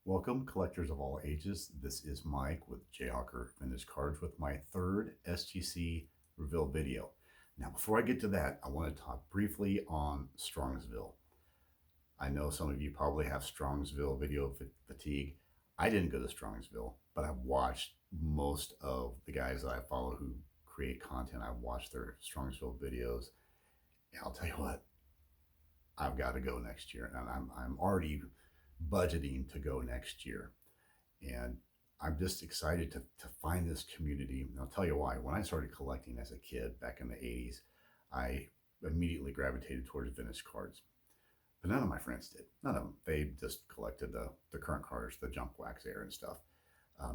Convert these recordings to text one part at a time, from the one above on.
Welcome, collectors of all ages. This is Mike with Jayhawker Vintage Cards with my third SGC Reveal video. Now, before I get to that, I want to talk briefly on Strongsville. I know some of you probably have Strongsville video fatigue. I didn't go to Strongsville, but I've watched most of the guys that I follow who create content. I've watched their Strongsville videos. And I'll tell you what, I've got to go next year. And I'm already budgeting to go next year. And I'm just excited to find this community. And I'll tell you why. When I started collecting as a kid back in the 80s, I immediately gravitated towards vintage cards. But none of my friends did. None of them. They just collected the current cards, the junk wax era and stuff.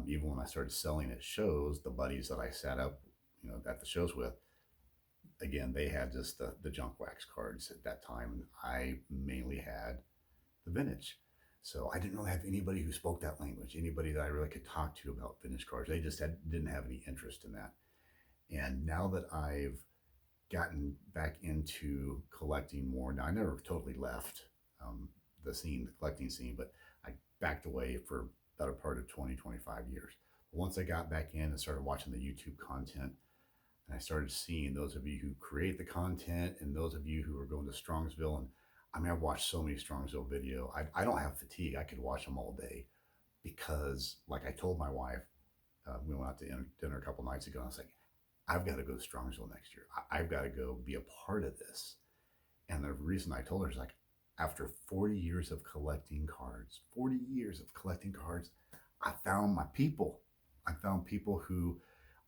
Even when I started selling at shows, the buddies that I sat up, at the shows with, again, they had just the junk wax cards at that time. And I mainly had the vintage. So I didn't really have anybody who spoke that language, anybody that I really could talk to about vintage cards. They just didn't have any interest in that. And now that I've gotten back into collecting more, now I never totally left the collecting scene, but I backed away for a better part of 20, 25 years. But once I got back in and started watching the YouTube content, and I started seeing those of you who create the content and those of you who are going to Strongsville. And I mean, I've watched so many Strongsville video. I don't have fatigue. I could watch them all day because, like I told my wife, we went out to dinner a couple nights ago. And I was like, I've got to go to Strongsville next year. I've got to go be a part of this. And the reason I told her is like, after 40 years of collecting cards, 40 years of collecting cards, I found my people. I found people who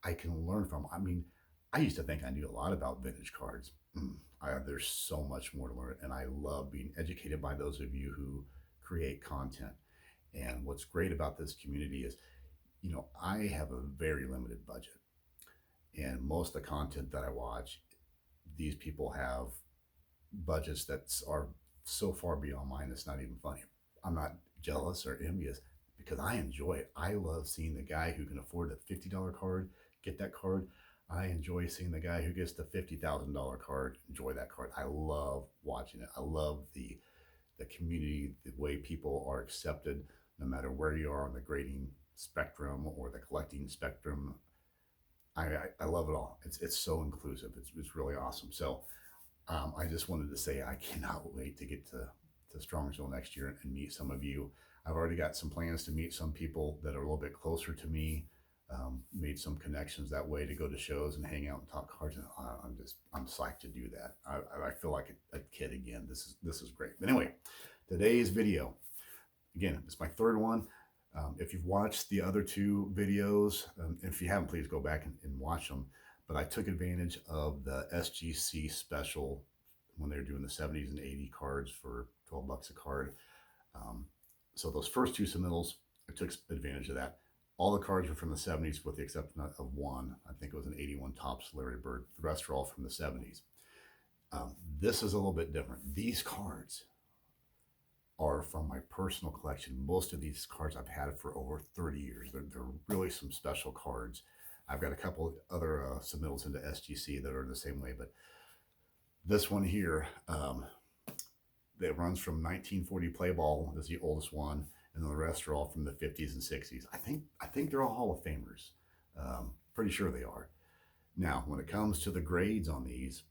I can learn from. I mean, I used to think I knew a lot about vintage cards. There's so much more to learn, and I love being educated by those of you who create content. And what's great about this community is, I have a very limited budget, and most of the content that I watch, these people have budgets that are so far beyond mine, it's not even funny. I'm not jealous or envious because I enjoy it. I love seeing the guy who can afford a $50 card get that card. I enjoy seeing the guy who gets the $50,000 card enjoy that card. I love watching it. I love the community, the way people are accepted, no matter where you are on the grading spectrum or the collecting spectrum. I love it all. It's so inclusive. It's really awesome. So I just wanted to say I cannot wait to get to Strongsville next year and meet some of you. I've already got some plans to meet some people that are a little bit closer to me. Made some connections that way to go to shows and hang out and talk cards. And I'm psyched to do that. I feel like a kid again. This is great. But anyway, today's video, again, it's my third one. If you've watched the other two videos, if you haven't, please go back and watch them. But I took advantage of the SGC special when they were doing the 70s and 80 cards for 12 bucks a card. So those first two submittals, I took advantage of that. All the cards were from the 70s with the exception of one. I think it was an 81 Topps Larry Bird. The rest are all from the 70s. This is a little bit different. These cards are from my personal collection. Most of these cards I've had for over 30 years. They're really some special cards. I've got a couple other submittals into SGC that are the same way, but this one here, that runs from 1940 Play Ball is the oldest one, and then the rest are all from the 50s and 60s. I think they're all Hall of Famers. Pretty sure they are. Now, when it comes to the grades on these,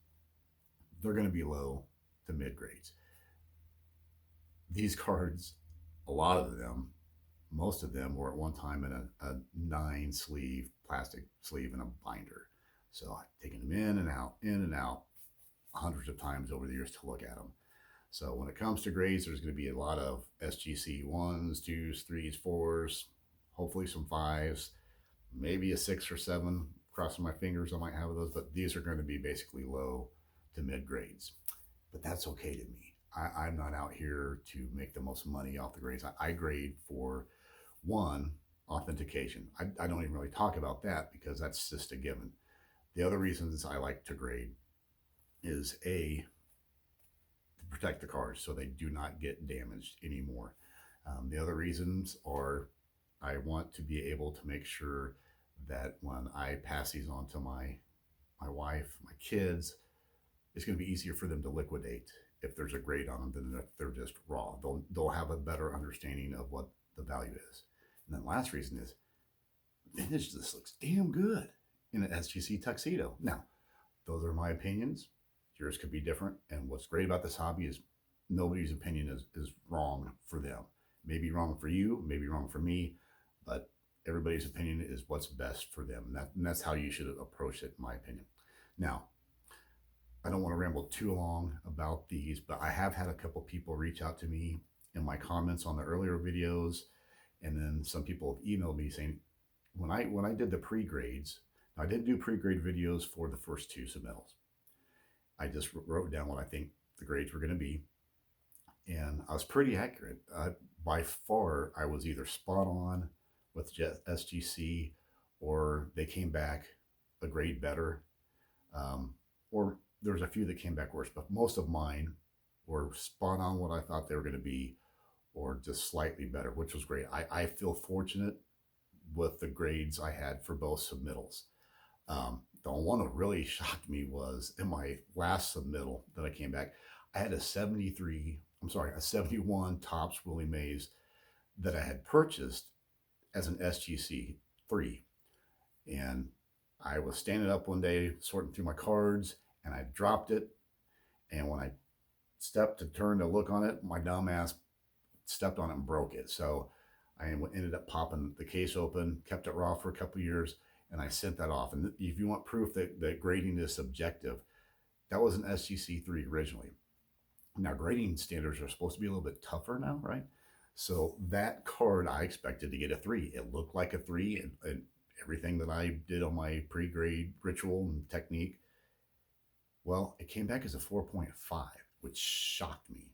they're going to be low to mid grades. These cards, a lot of them, most of them were at one time in a 9-sleeve plastic sleeve and a binder. So I've taken them in and out hundreds of times over the years to look at them. So when it comes to grades, there's going to be a lot of SGC 1s, 2s, 3s, 4s, hopefully some 5s, maybe a 6 or 7. Crossing my fingers, I might have those, but these are going to be basically low to mid grades. But that's okay to me. I'm not out here to make the most money off the grades. I grade for, one, authentication. I don't even really talk about that because that's just a given. The other reasons I like to grade is A, to protect the cards so they do not get damaged anymore. The other reasons are I want to be able to make sure that when I pass these on to my wife, my kids, it's going to be easier for them to liquidate if there's a grade on them than if they're just raw. They'll have a better understanding of what the value is. And then last reason is vintage just looks damn good in an SGC tuxedo. Now, those are my opinions. Yours could be different. And what's great about this hobby is nobody's opinion is wrong for them. Maybe wrong for you, maybe wrong for me, but everybody's opinion is what's best for them. And that's how you should approach it, in my opinion. Now, I don't want to ramble too long about these, but I have had a couple people reach out to me in my comments on the earlier videos. And then some people have emailed me saying, when I did the pre-grades, I didn't do pre-grade videos for the first two submittals. I just wrote down what I think the grades were going to be. And I was pretty accurate. By far, I was either spot on with SGC, or they came back a grade better. Or there's a few that came back worse, but most of mine were spot on what I thought they were going to be, or just slightly better, which was great. I feel fortunate with the grades I had for both submittals. The one that really shocked me was in my last submittal that I came back, I had a 71 Topps Willie Mays that I had purchased as an SGC 3. And I was standing up one day sorting through my cards and I dropped it. And when I stepped to turn to look on it, my dumb ass stepped on it and broke it. So I ended up popping the case open, kept it raw for a couple of years, and I sent that off. And if you want proof that grading is subjective, that was an SGC 3 originally. Now, grading standards are supposed to be a little bit tougher now, right? So that card, I expected to get a 3. It looked like a 3, and everything that I did on my pre-grade ritual and technique, well, it came back as a 4.5, which shocked me.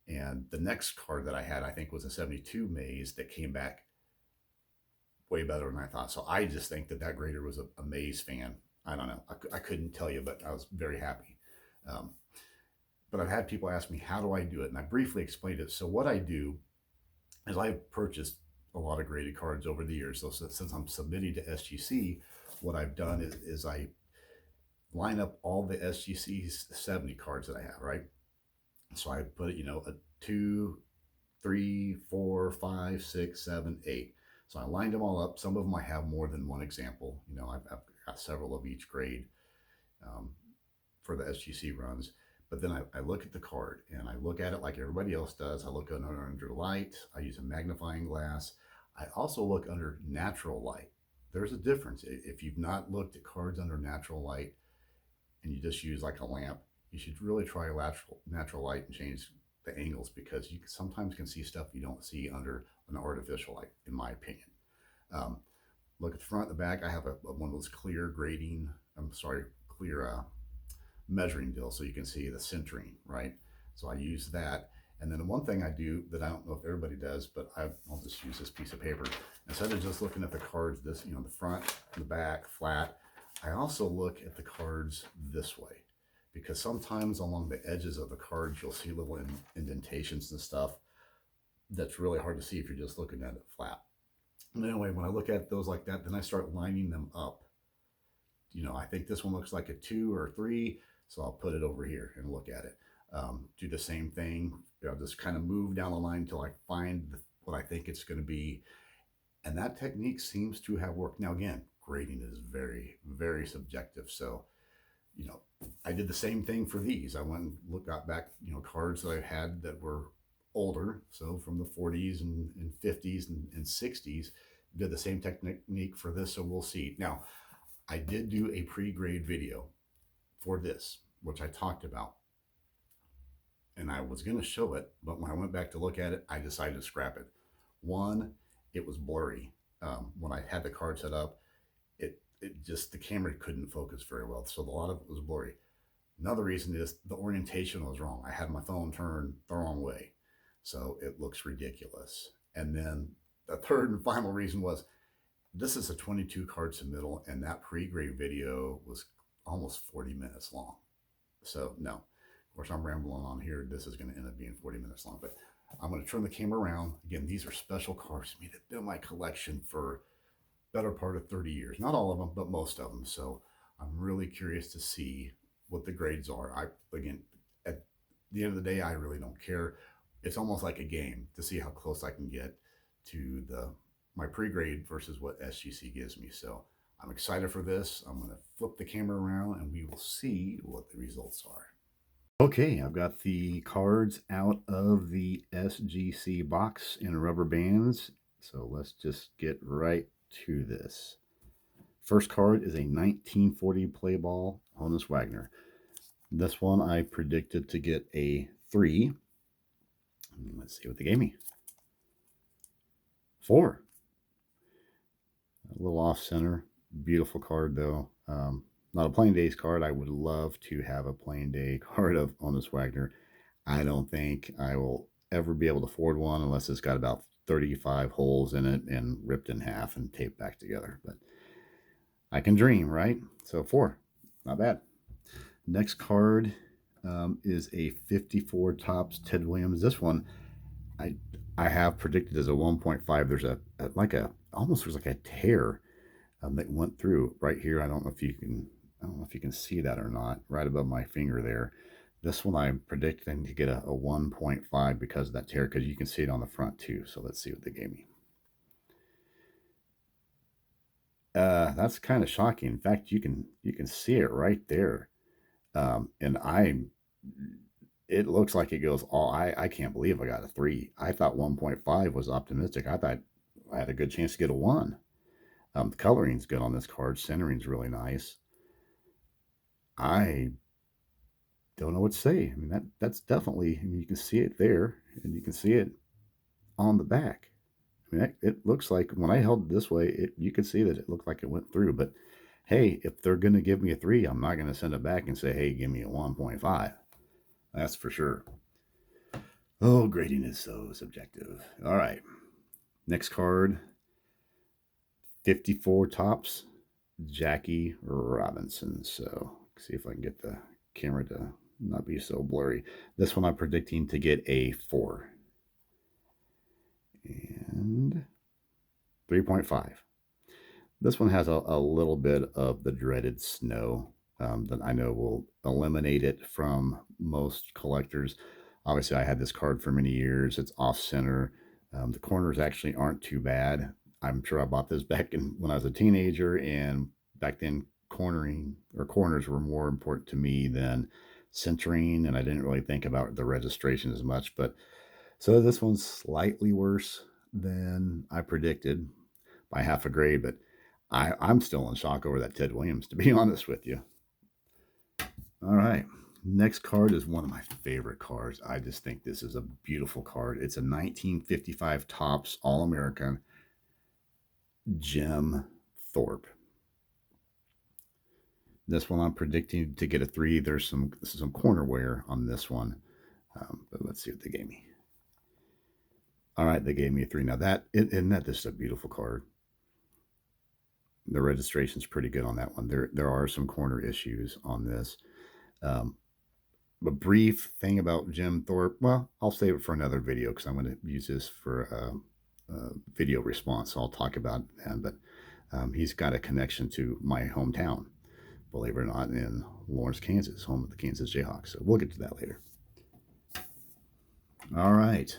And the next card that I had, I think, was a 72 Mays that came back way better than I thought. So I just think that grader was a Mays fan. I don't know. I couldn't tell you, but I was very happy. But I've had people ask me, how do I do it? And I briefly explained it. So what I do is I've purchased a lot of graded cards over the years. So since I'm submitting to SGC, what I've done is I line up all the SGC 70 cards that I have, right? So I put it, a 2, 3, 4, 5, 6, 7, 8. So I lined them all up. Some of them I have more than one example. I've got several of each grade for the SGC runs. But then I look at the card and I look at it like everybody else does. I look under light. I use a magnifying glass. I also look under natural light. There's a difference. If you've not looked at cards under natural light and you just use like a lamp, you should really try natural light and change the angles, because you sometimes can see stuff you don't see under an artificial light, in my opinion. Look at the front and the back. I have one of those clear measuring deal, so you can see the centering, right? So I use that. And then the one thing I do that I don't know if everybody does, but I'll just use this piece of paper. Instead of just looking at the cards, the front, the back, flat, I also look at the cards this way, because sometimes along the edges of the cards, you'll see little indentations and stuff that's really hard to see if you're just looking at it flat. And anyway, when I look at those like that, then I start lining them up. I think this one looks like a 2 or 3, so I'll put it over here and look at it. Do the same thing. Just kind of move down the line until I find what I think it's going to be. And that technique seems to have worked. Now, again, grading is very, very subjective. So, I did the same thing for these. I went and got back, cards that I had that were older. So from the 40s and 50s and 60s, did the same technique for this. So we'll see. Now, I did do a pre-grade video for this, which I talked about. And I was going to show it, but when I went back to look at it, I decided to scrap it. One, it was blurry. When I had the card set up, the camera couldn't focus very well. So a lot of it was blurry. Another reason is the orientation was wrong. I had my phone turned the wrong way. So it looks ridiculous. And then the third and final reason was, this is a 22 card submittal, and that pre-grade video was almost 40 minutes long. So no, of course I'm rambling on here. This is going to end up being 40 minutes long, but I'm going to turn the camera around. Again, these are special cards to me. They've been in my collection for better part of 30 years. Not all of them, but most of them. So I'm really curious to see what the grades are. Again, at the end of the day, I really don't care. It's almost like a game to see how close I can get to my pre-grade versus what SGC gives me. So I'm excited for this. I'm going to flip the camera around and we will see what the results are. Okay, I've got the cards out of the SGC box in rubber bands. So let's just get right to this. First card is a 1940 play ball Honus Wagner. This one I predicted to get a 3. Let's see what they gave me. 4. A little off center. Beautiful card though. Not a plain days card. I would love to have a plain day card of Honus Wagner. I don't think I will ever be able to afford one unless it's got about 35 holes in it and ripped in half and taped back together. But I can dream, right? So 4. Not bad. Next card is a 54 Topps Ted Williams. This one I have predicted as a 1.5. There's almost there's like a tear that went through right here. I don't know if you can see that or not, right above my finger there. This one I'm predicting to get a 1.5 because of that tear, because you can see it on the front too. So let's see what they gave me. That's kind of shocking. In fact, you can see it right there. And it looks like it goes all, I can't believe I got a 3. I thought 1.5 was optimistic. I thought I had a good chance to get a 1. The coloring's good on this card. Centering's really nice. I don't know what to say. I mean, that's definitely, I mean, you can see it there and you can see it on the back. I mean, it looks like when I held it this way, you could see that it looked like it went through. But hey, if they're going to give me a 3, I'm not going to send it back and say, hey, give me a 1.5. That's for sure. Oh, grading is so subjective. All right. Next card, 54 Topps Jackie Robinson. So see if I can get the camera to not be so blurry. This one I'm predicting to get a 4. And 3.5. This one has a little bit of the dreaded snow that I know will eliminate it from most collectors. Obviously, I had this card for many years. It's off center. The corners actually aren't too bad. I'm sure I bought this back when I was a teenager, and back then corners were more important to me than centering, and I didn't really think about the registration as much. But so this one's slightly worse than I predicted by half a grade, but I'm still in shock over that Ted Williams, to be honest with you. All right. Next card is one of my favorite cards. I just think this is a beautiful card. It's a 1955 Topps All-American Jim Thorpe. This one I'm predicting to get a 3. There's some corner wear on this one, but let's see what they gave me. All right, they gave me a 3. Now isn't that just a beautiful card? The registration's pretty good on that one. There are some corner issues on this. A brief thing about Jim Thorpe. Well, I'll save it for another video because I'm going to use this for a video response. So I'll talk about it then. But he's got a connection to my hometown, believe it or not, in Lawrence, Kansas, home of the Kansas Jayhawks. So we'll get to that later. All right.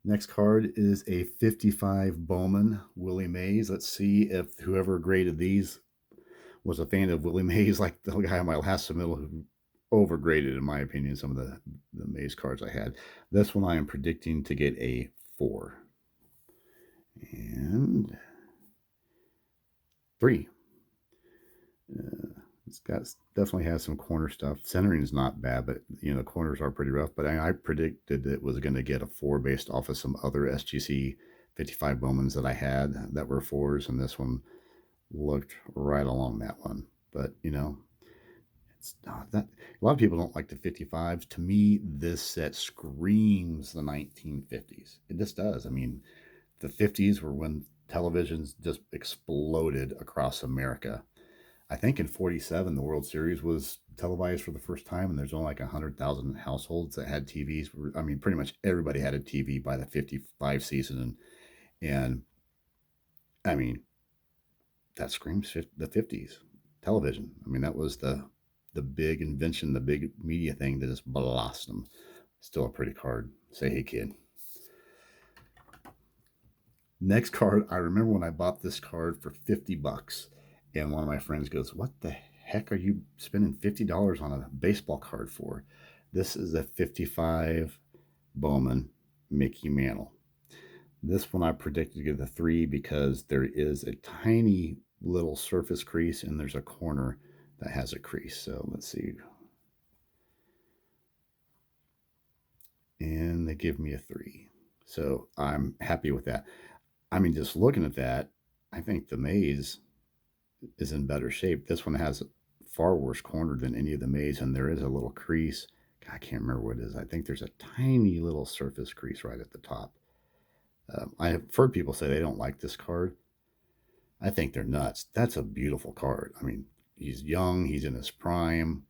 Next card is a 55 Bowman Willie Mays. Let's see if whoever graded these was a fan of Willie Mays, like the guy on my last submittal who overgraded, in my opinion, some of the Mays cards I had. This one I am predicting to get a 4. And 3. It's definitely has some corner stuff. Centering is not bad, but the corners are pretty rough. But I predicted it was going to get a 4 based off of some other SGC 55 Bowmans that I had that were 4s, and this one looked right along that one. But it's not that. A lot of people don't like the 55s. To me, this set screams the 1950s. It just does. I mean, the 50s were when televisions just exploded across America. I think in 47, the World Series was televised for the first time, and there's only like 100,000 households that had TVs. I mean, pretty much everybody had a TV by the 55 season. And I mean, that screams the 50s television. I mean, that was the big invention, the big media thing that just blossomed. Still a pretty card. Say, hey, kid. Next card, I remember when I bought this card for 50 bucks, and one of my friends goes, "What the heck are you spending $50 on a baseball card for?" This is a 55 Bowman Mickey Mantle. This one I predicted to get a 3 because there is a tiny little surface crease and there's a corner that has a crease. So let's see. And they give me a 3. So I'm happy with that. I mean, just looking at that, I think the maze is in better shape. This one has far worse corner than any of the maze, and there is a little crease. I can't remember what it is. I think there's a tiny little surface crease right at the top. I've heard people say they don't like this card. I think they're nuts. That's a beautiful card. I mean, he's young, he's in his prime.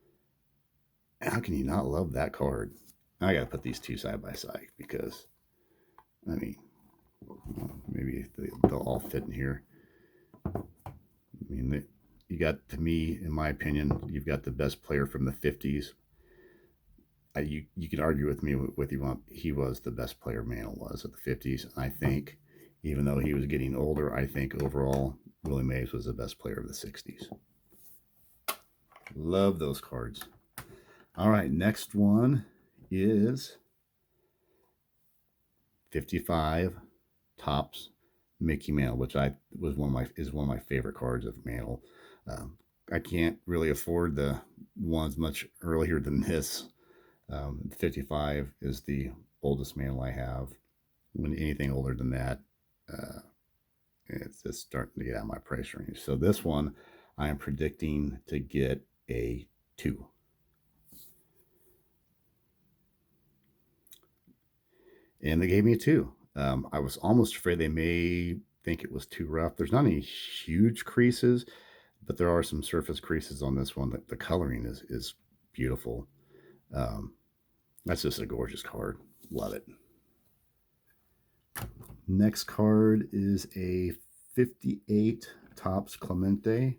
How can you not love that card? I got to put these two side by side because, I mean, maybe they'll all fit in here. I mean, you got, to me, in my opinion, you've got the best player from the 50s. You can argue with me with you want he was the best player Mantle was at the 50s. I think, even though he was getting older, I think overall Willie Mays was the best player of the 60s. Love those cards. All right, next one is 55 Topps Mickey Mantle, which is one of my favorite cards of Mantle. I can't really afford the ones much earlier than this. 55 is the oldest Mantle I have. When anything older than that, it's just starting to get out of my price range. So this one, I am predicting to get a 2. And they gave me a 2. I was almost afraid they may think it was too rough. There's not any huge creases, but there are some surface creases on this one. The coloring is beautiful. That's just a gorgeous card. Love it. Next card is a 58 Topps Clemente.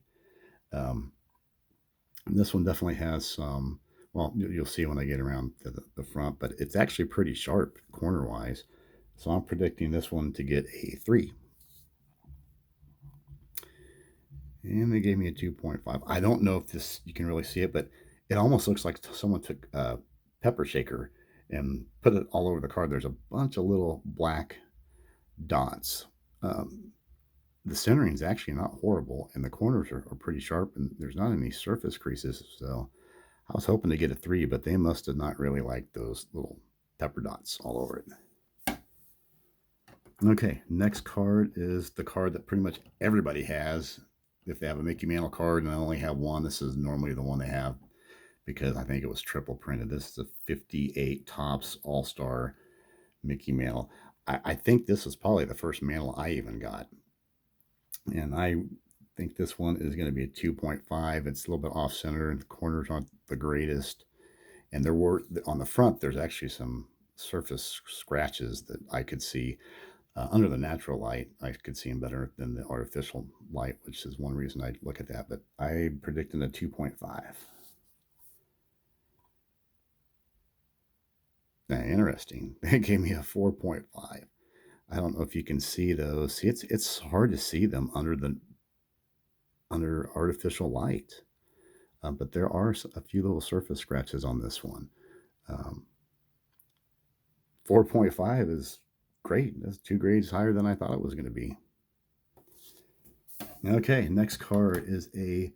This one definitely has some, well, you'll see when I get around to the front, but it's actually pretty sharp corner-wise. So I'm predicting this one to get a 3. And they gave me a 2.5. I don't know if this, you can really see it, but it almost looks like someone took a pepper shaker and put it all over the card. There's a bunch of little black dots. The centering is actually not horrible, and the corners are pretty sharp, and there's not any surface creases. So I was hoping to get a 3, but they must have not really liked those little pepper dots all over it. Okay, next card is the card that pretty much everybody has. If they have a Mickey Mantle card and I only have one, this is normally the one they have because I think it was triple printed. This is a 58 Topps All-Star Mickey Mantle. I think this is probably the first Mantle I even got. And I think this one is going to be a 2.5. It's a little bit off center and the corners aren't the greatest. And there were, on the front, there's actually some surface scratches that I could see. Under the natural light, I could see them better than the artificial light, which is one reason I look at that. But I predicted a 2.5. Interesting. They gave me a 4.5. I don't know if you can see those. See, it's hard to see them under artificial light. But there are a few little surface scratches on this one. 4.5 is great. That's 2 grades higher than I thought it was going to be. Okay, next card is a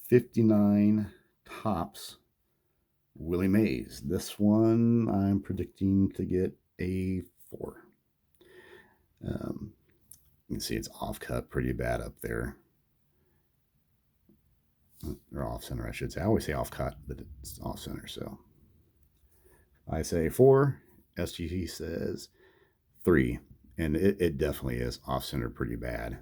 59 Topps Willie Mays. This one I'm predicting to get a 4. You can see it's off cut pretty bad up there. Or off center, I should say. I always say off cut, but it's off center. So I say 4. SGC says 3. And it definitely is off center pretty bad.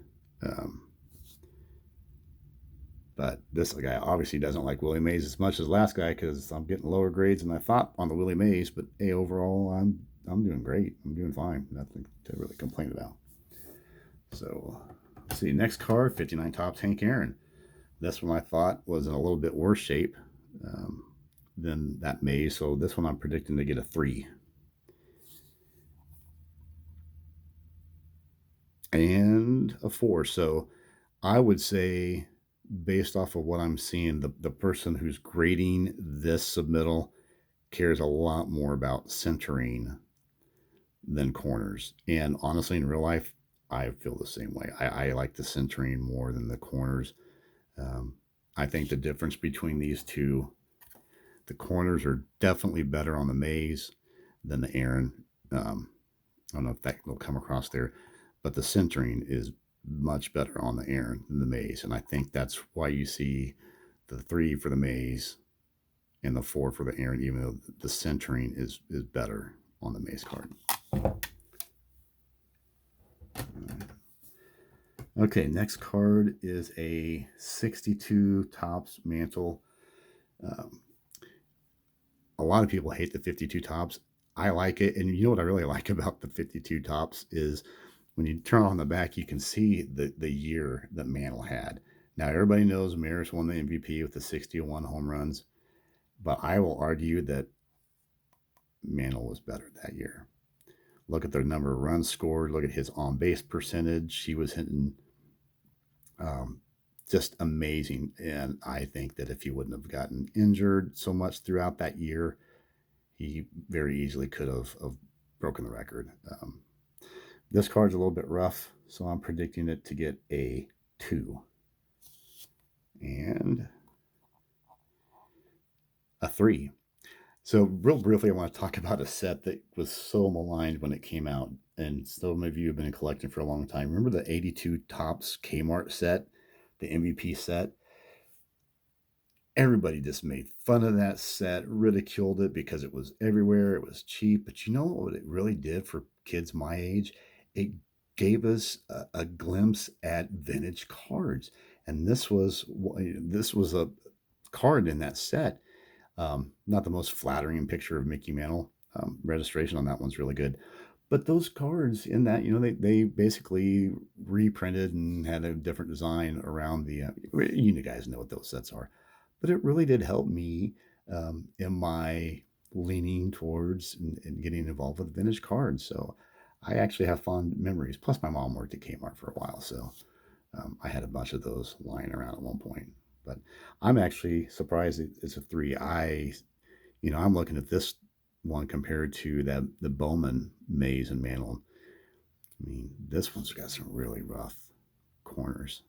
But this guy obviously doesn't like Willie Mays as much as last guy because I'm getting lower grades than I thought on the Willie Mays. But hey, overall, I'm doing great. I'm doing fine. Nothing to really complain about. So let's see. Next card, 59 Topps Hank Aaron. This one I thought was in a little bit worse shape than that Mays. So this one I'm predicting to get a 3. and a 4. So I would say, based off of what I'm seeing, the person who's grading this submittal cares a lot more about centering than corners. And honestly, in real life, I feel the same way. I like the centering more than the corners. Um, I think the difference between these two, the corners are definitely better on the Maze than the Aaron. I don't know if that will come across there, but the centering is much better on the Aaron than the Maze. And I think that's why you see the 3 for the Maze and the 4 for the Aaron, even though the centering is better on the Maze card. Okay, next card is a 62 Topps Mantle. Um, a lot of people hate the 52 Topps. I like it, and you know what I really like about the 52 Topps is when you turn on the back, you can see the year that Mantle had. Now everybody knows Maris won the MVP with the 61 home runs, but I will argue that Mantle was better that year. Look at the number of runs scored. Look at his on base percentage. He was hitting um, just amazing. And I think that if he wouldn't have gotten injured so much throughout that year, he very easily could have broken the record. This card's a little bit rough, so I'm predicting it to get a 2 and a 3. So, real briefly, I want to talk about a set that was so maligned when it came out. And some of you have been collecting for a long time. Remember the 82 Topps Kmart set, the MVP set? Everybody just made fun of that set, ridiculed it because it was everywhere, it was cheap. But you know what it really did for kids my age? It gave us a glimpse at vintage cards. And this was a card in that set. Not the most flattering picture of Mickey Mantle. Registration on that one's really good. But those cards in that, they basically reprinted and had a different design around the, you guys know what those sets are. But it really did help me in my leaning towards and getting involved with vintage cards. So I actually have fond memories. Plus, my mom worked at Kmart for a while. So I had a bunch of those lying around at one point. But I'm actually surprised it's a 3. I'm looking at this one compared to the Bowman Maze and Mantle. I mean, this one's got some really rough corners.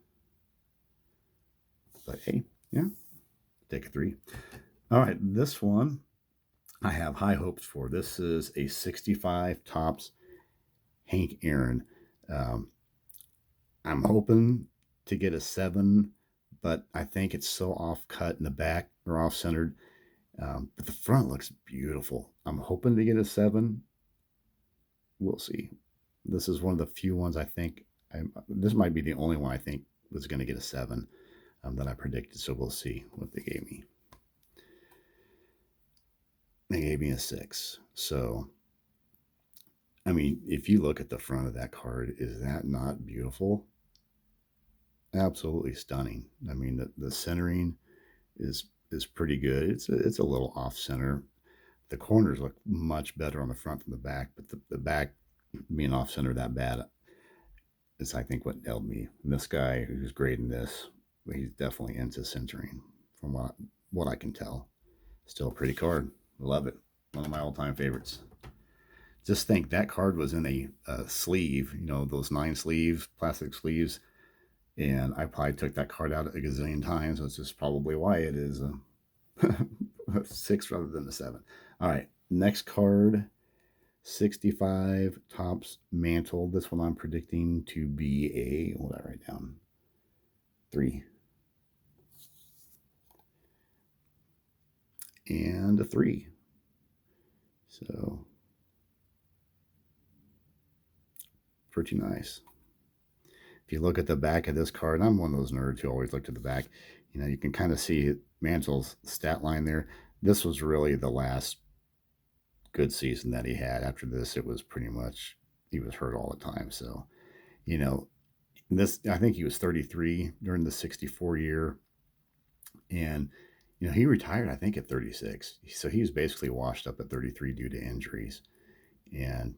But hey, yeah, take a 3. All right, this one I have high hopes for. This is a 65 Topps Hank Aaron. I'm hoping to get a 7, but I think it's so off cut in the back or off centered. But the front looks beautiful. I'm hoping to get a 7. We'll see. This is one of the few ones I think. This might be the only one I think was going to get a 7 that I predicted. So we'll see what they gave me. They gave me a 6. So, I mean, if you look at the front of that card, is that not beautiful? Absolutely stunning. I mean, the centering is pretty good. It's a little off center. The corners look much better on the front than the back, but the back being off center that bad is, I think, what nailed me. And this guy who's grading this, he's definitely into centering, from what I can tell. Still a pretty card. Love it. One of my all-time favorites. Just think that card was in a sleeve, those 9 sleeves, plastic sleeves. And I probably took that card out a gazillion times, which is probably why it is a 6 rather than a 7. All right, next card, 65 Topps Mantle. This one I'm predicting to be what did I write down? 3. And a 3. So, pretty nice. If you look at the back of this card, I'm one of those nerds who always looked at the back. You can kind of see Mantle's stat line there. This was really the last good season that he had. After this, it was pretty much, he was hurt all the time. So, I think he was 33 during the 64 year. And, he retired, I think, at 36. So he was basically washed up at 33 due to injuries. And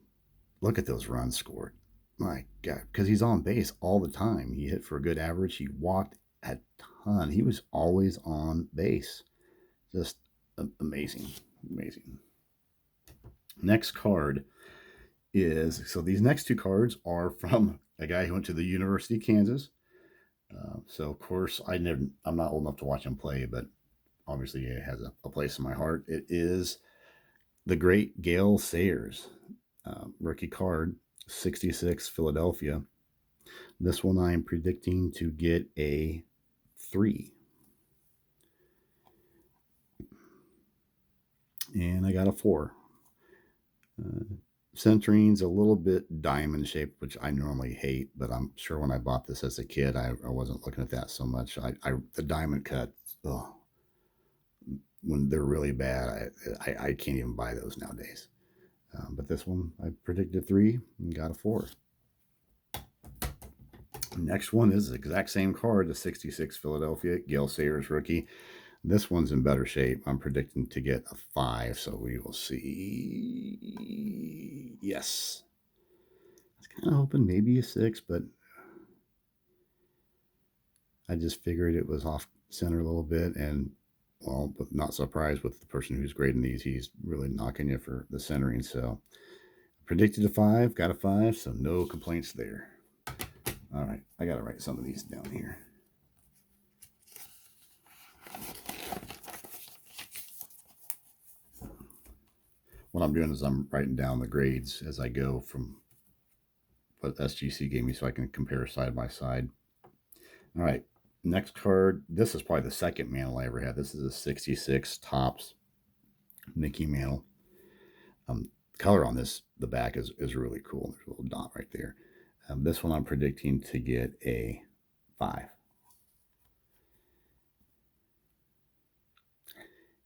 look at those runs scored. My God, because he's on base all the time. He hit for a good average. He walked a ton. He was always on base. Just amazing. Amazing. Next card is, so these next two cards are from a guy who went to the University of Kansas. So of course I'm not old enough to watch him play, but obviously it has a place in my heart. It is the great Gale Sayers, rookie card, 66 Philadelphia. This one I am predicting to get a 3. And I got a 4. Centering's a little bit diamond shaped, which I normally hate, but I'm sure when I bought this as a kid, I wasn't looking at that so much. The diamond cut, ugh, when they're really bad, I can't even buy those nowadays. But this one, I predicted 3 and got a 4. Next one is the exact same card, the 66 Philadelphia, Gale Sayers rookie. This one's in better shape. I'm predicting to get a 5, so we will see. Yes. I was kind of hoping maybe a 6, but I just figured it was off center a little bit, and well, but not surprised with the person who's grading these. He's really knocking you for the centering. So predicted a 5, got a 5, so no complaints there. All right, I got to write some of these down here. What I'm doing is I'm writing down the grades as I go from what SGC gave me so I can compare side by side. All right, next card. This is probably the second mantle I ever had. This is a 66 Topps Mickey Mantle. Color on this, the back is really cool. There's a little dot right there. This one I'm predicting to get a 5.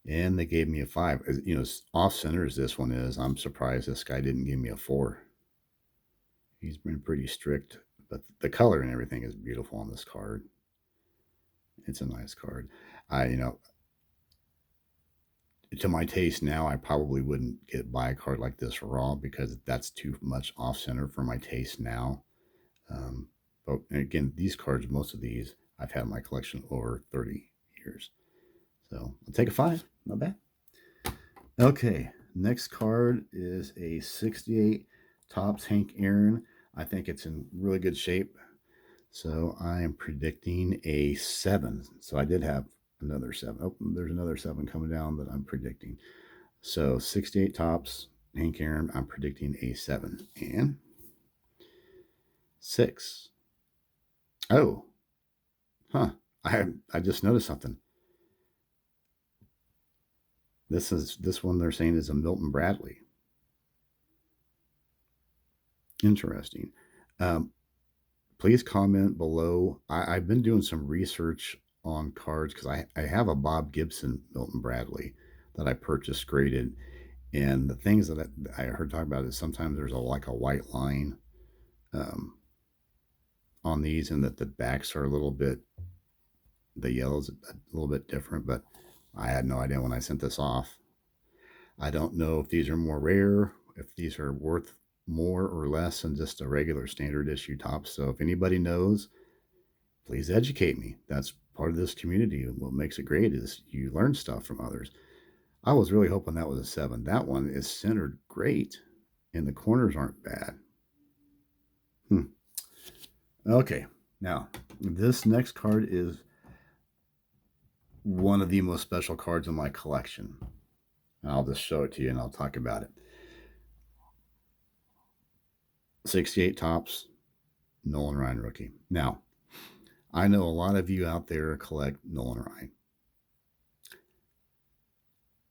And they gave me a 5. You know, off center as this one is, I'm surprised this guy didn't give me a 4. He's been pretty strict, but the color and everything is beautiful on this card. It's a nice card. To my taste now, I probably wouldn't buy a card like this raw because that's too much off center for my taste now. But again, these cards, most of these, I've had in my collection over 30 years. So I'll take a 5. Not bad. Okay, next card is a 68 Topps Hank Aaron. I think it's in really good shape. So I am predicting a 7. So I did have another 7. Oh, there's another 7 coming down that I'm predicting. So 68 Topps Hank Aaron, I'm predicting a 7. And 6. Oh, huh. I just noticed something. This one they're saying is a Milton Bradley. Interesting. Please comment below. I've been doing some research on cards because I have a Bob Gibson Milton Bradley that I purchased graded, and the things that I heard talk about is sometimes there's like a white line on these, and that the backs are a little bit, the yellow's a little bit different, but I had no idea when I sent this off. I don't know if these are more rare, if these are worth more or less than just a regular standard issue Topps. So if anybody knows, please educate me. That's part of this community. What makes it great is you learn stuff from others. I was really hoping that was a 7. That one is centered great, and the corners aren't bad. Okay, now this next card is one of the most special cards in my collection. And I'll just show it to you and I'll talk about it. 68 Topps Nolan Ryan rookie. Now, I know a lot of you out there collect Nolan Ryan.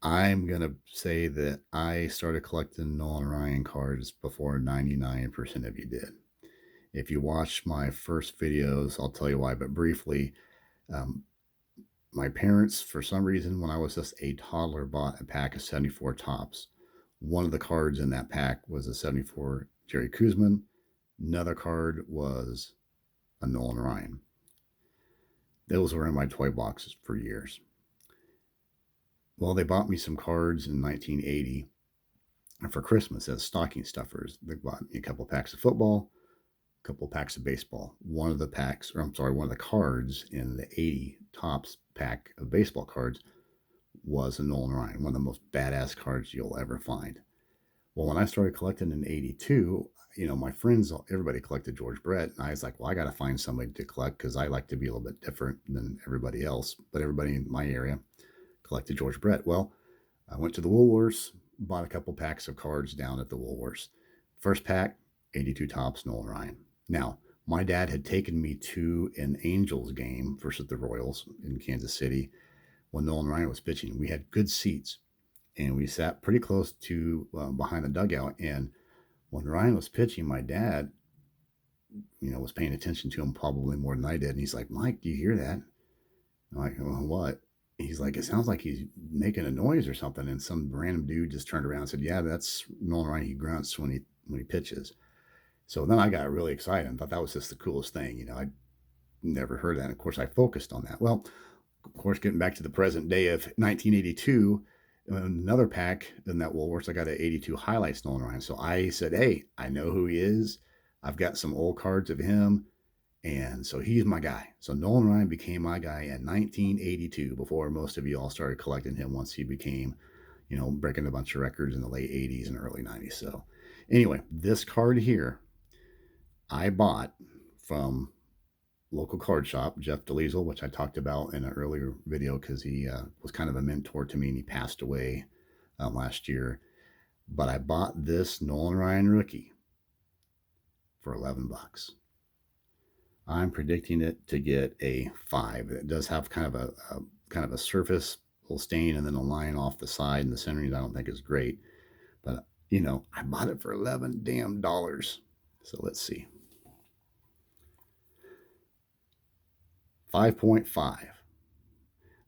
I'm going to say that I started collecting Nolan Ryan cards before 99% of you did. If you watched my first videos, I'll tell you why, but briefly, my parents, for some reason, when I was just a toddler, bought a pack of 74 Topps. One of the cards in that pack was a 74 Jerry Koosman. Another card was a Nolan Ryan. Those were in my toy boxes for years. Well, they bought me some cards in 1980 for Christmas as stocking stuffers. They bought me a couple packs of football, couple packs of baseball. One of the packs, or I'm sorry, one of the cards in the 80 Topps pack of baseball cards was a Nolan Ryan, one of the most badass cards you'll ever find. Well, when I started collecting in 82, my friends, everybody collected George Brett. And I was like, well, I got to find somebody to collect because I like to be a little bit different than everybody else. But everybody in my area collected George Brett. Well, I went to the Woolworths, bought a couple packs of cards down at the Woolworths. First pack, 82 Topps, Nolan Ryan. Now, my dad had taken me to an Angels game versus the Royals in Kansas City when Nolan Ryan was pitching. We had good seats, and we sat pretty close to behind the dugout. And when Ryan was pitching, my dad, was paying attention to him probably more than I did. And he's like, Mike, do you hear that? I'm like, well, what? He's like, it sounds like he's making a noise or something. And some random dude just turned around and said, yeah, that's Nolan Ryan. He grunts when he pitches. So then I got really excited and thought that was just the coolest thing. I'd never heard that. And of course, I focused on that. Well, of course, getting back to the present day of 1982, another pack in that Woolworths, I got an 82 highlights Nolan Ryan. So I said, hey, I know who he is. I've got some old cards of him. And so he's my guy. So Nolan Ryan became my guy in 1982 before most of you all started collecting him once he became, breaking a bunch of records in the late 80s and early 90s. So anyway, this card here I bought from local card shop, Jeff DeLiesel, which I talked about in an earlier video because he was kind of a mentor to me and he passed away last year. But I bought this Nolan Ryan rookie for $11. I'm predicting it to get a 5. It does have kind of a surface little stain and then a line off the side, and the centering I don't think is great. But I bought it for $11 damn dollars. So let's see. 5.5.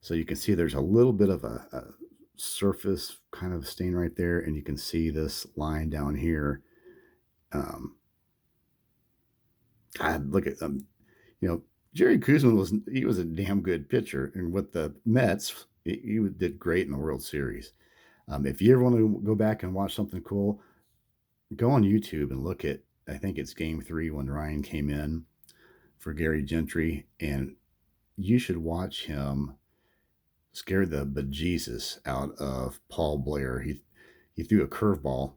So you can see there's a little bit of a surface kind of stain right there, and you can see this line down here. God, look at them. Jerry Koosman was a damn good pitcher, and with the Mets, he did great in the World Series. If you ever want to go back and watch something cool, go on YouTube and look at, I think it's Game 3 when Ryan came in for Gary Gentry, and you should watch him scare the bejesus out of Paul Blair. He threw a curveball,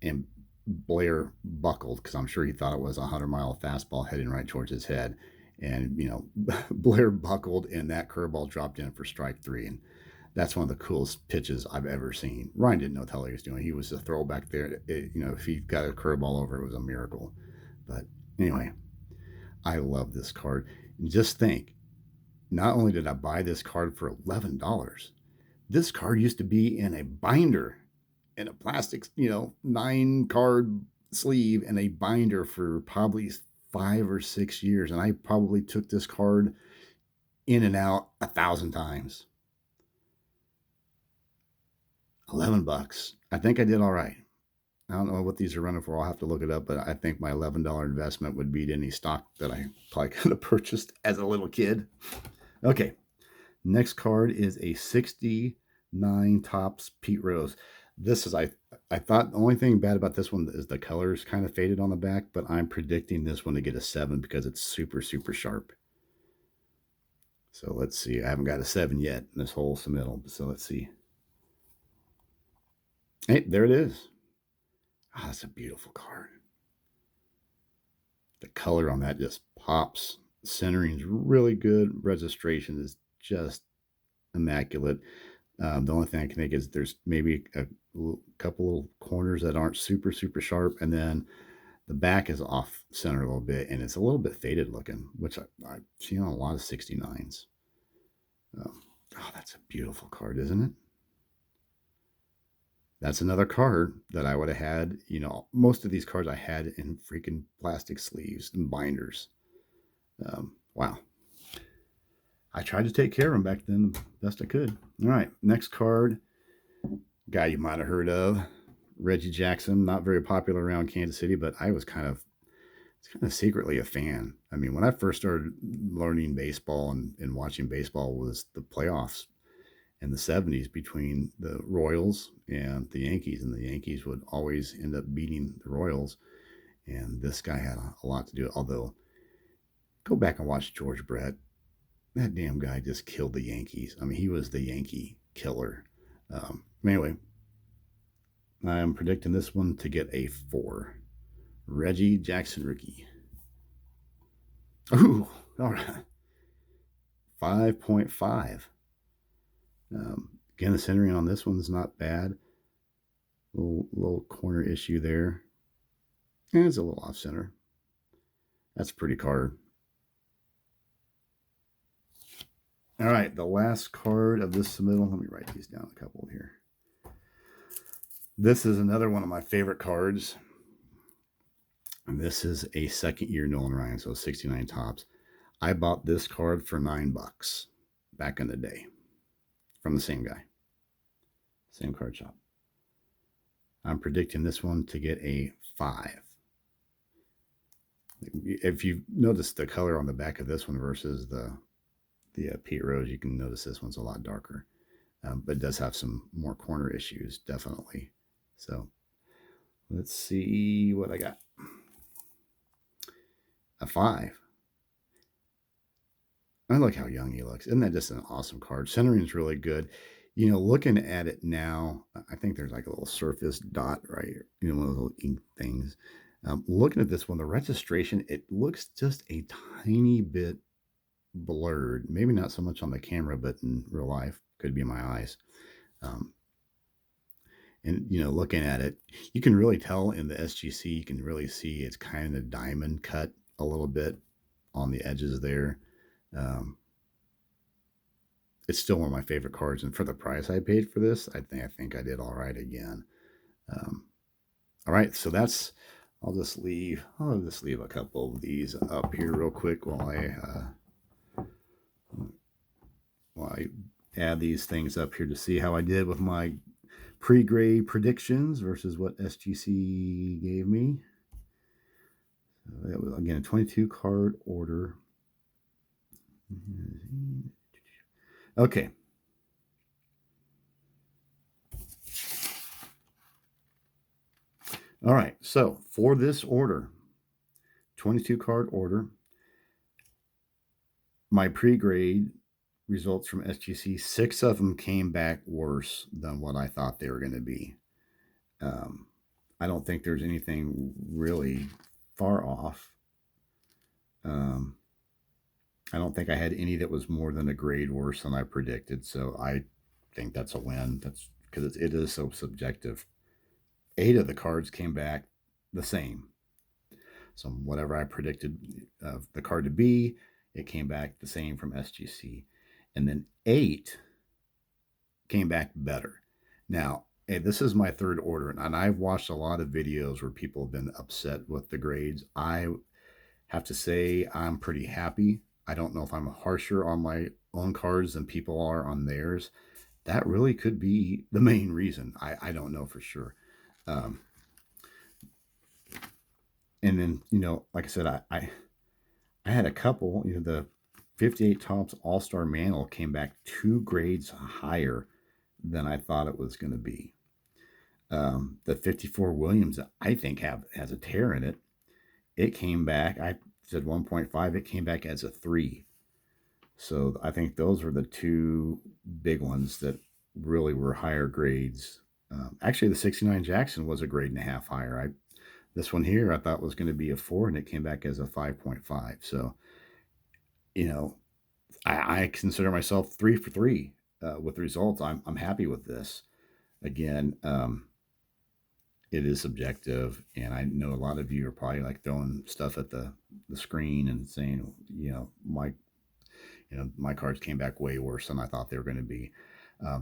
and Blair buckled because I'm sure he thought it was a 100-mile fastball heading right towards his head. And, Blair buckled, and that curveball dropped in for strike 3. And that's one of the coolest pitches I've ever seen. Ryan didn't know what the hell he was doing. He was a throwback there. If he got a curveball over, it was a miracle. But anyway, I love this card. And just think, not only did I buy this card for $11, this card used to be in a binder, in a plastic, 9-card sleeve and a binder for probably 5 or 6 years. And I probably took this card in and out 1,000 times. $11. I think I did all right. I don't know what these are running for. I'll have to look it up, but I think my $11 investment would beat any stock that I probably could have purchased as a little kid. Okay, next card is a 69 Topps Pete Rose. This is, I thought the only thing bad about this one is the colors kind of faded on the back, but I'm predicting this one to get a 7 because it's super, super sharp. So let's see. I haven't got a 7 yet in this whole submittal, so let's see. Hey, there it is. Oh, that's a beautiful card. The color on that just pops. Centering is really good. Registration is just immaculate. The only thing I can think is there's maybe a couple of corners that aren't super, super sharp. And then the back is off center a little bit. And it's a little bit faded looking, which I've seen on a lot of 69s. Oh, that's a beautiful card, isn't it? That's another card that I would have had. Most of these cards I had in freaking plastic sleeves and binders. Wow. I tried to take care of them back then the best I could. All right, next card. Guy you might have heard of, Reggie Jackson. Not very popular around Kansas City, but I was kind of secretly a fan. I mean, when I first started learning baseball and watching baseball was the playoffs in the 70s between the Royals and the Yankees, and the Yankees would always end up beating the Royals. And this guy had a lot to do. Although, go back and watch George Brett. That damn guy just killed the Yankees. I mean, he was the Yankee killer. Anyway, I'm predicting this one to get a 4. Reggie Jackson rookie. Ooh, all right. 5.5. Again, the centering on this one's not bad. Little corner issue there. And it's a little off center. That's a pretty card. All right, the last card of this submittal. Let me write these down, a couple here. This is another one of my favorite cards. And this is a second year Nolan Ryan, so 69 Topps. I bought this card for $9 back in the day from the same guy. Same card shop. I'm predicting this one to get a 5. If you notice the color on the back of this one versus the Pete Rose, you can notice this one's a lot darker. But it does have some more corner issues, definitely. So let's see what I got. A 5. I look how young he looks. Isn't that just an awesome card? Centering is really good. You know, looking at it now, I think there's like a little surface dot right here. You know, one of those little ink things. Looking at this one, the registration, it looks just a tiny bit blurred. Maybe not so much on the camera, but in real life, could be my eyes. And, you know, looking at it, you can really tell in the SGC, you can really see it's kind of diamond cut a little bit on the edges there. It's still one of my favorite cards, and for the price I paid for this, I think I did all right again. All right, so that's. I'll just leave a couple of these up here real quick while I add these things up here to see how I did with my pre-grade predictions versus what SGC gave me. So that was, again, a 22 card order. Okay. All right, so for this order, 22 card order, my pre-grade results from SGC, 6 of them came back worse than what I thought they were going to be. I don't think there's anything really far off. I don't think I had any that was more than a grade worse than I predicted, so I think that's a win. That's because it is so subjective. 8 of the cards came back the same. So whatever I predicted the card to be, it came back the same from SGC. And then 8 came back better. Now, hey, this is my third order, and I've watched a lot of videos where people have been upset with the grades. I have to say I'm pretty happy. I don't know if I'm harsher on my own cards than people are on theirs. That really could be the main reason. I don't know for sure. And then, you know, like I said, I had a couple, you know, the 58 Topps All-Star Mantle came back 2 grades higher than I thought it was going to be. The 54 Williams, I think has a tear in it. It came back, I said 1.5, it came back as a 3. So I think those were the 2 big ones that really were higher grades. Actually, the 69 Jackson was a grade and a half higher. This one here I thought was going to be a 4, and it came back as a 5.5. So, you know, I consider myself 3 for 3 with results. I'm happy with this. Again, it is subjective, and I know a lot of you are probably like throwing stuff at the screen and saying, you know, my cards came back way worse than I thought they were going to be.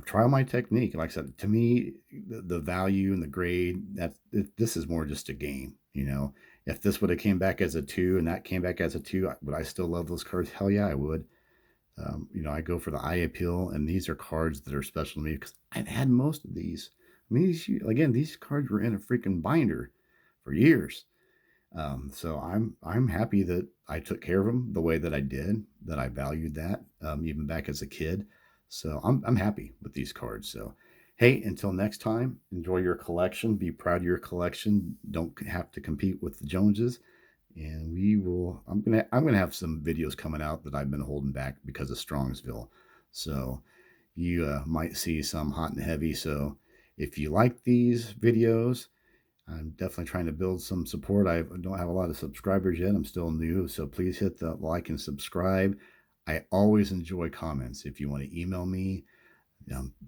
Try my technique. Like I said, to me, the value and the grade, this is more just a game. You know, if this would have came back as a 2 and that came back as a 2, would I still love those cards? Hell yeah, I would. You know, I go for the eye appeal, and these are cards that are special to me because I've had most of these. I mean, these cards were in a freaking binder for years. So I'm happy that I took care of them the way that I did, that I valued that, even back as a kid. So I'm happy with these cards. So, Hey, until next time, enjoy your collection. Be proud of your collection. Don't have to compete with the Joneses. And we will. I'm gonna have some videos coming out that I've been holding back because of Strongsville. So you might see some hot and heavy. So if you like these videos, I'm definitely trying to build some support. I don't have a lot of subscribers yet. I'm still new, so please hit the like and subscribe. I always enjoy comments. If you want to email me,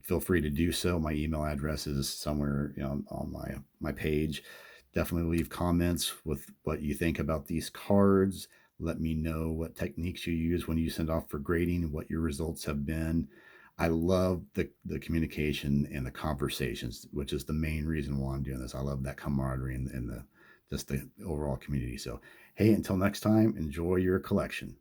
feel free to do so. My email address is somewhere, on my page. Definitely leave comments with what you think about these cards. Let me know what techniques you use when you send off for grading, what your results have been. I love the communication and the conversations, which is the main reason why I'm doing this. I love that camaraderie and the just the overall community. So, hey, until next time, enjoy your collection.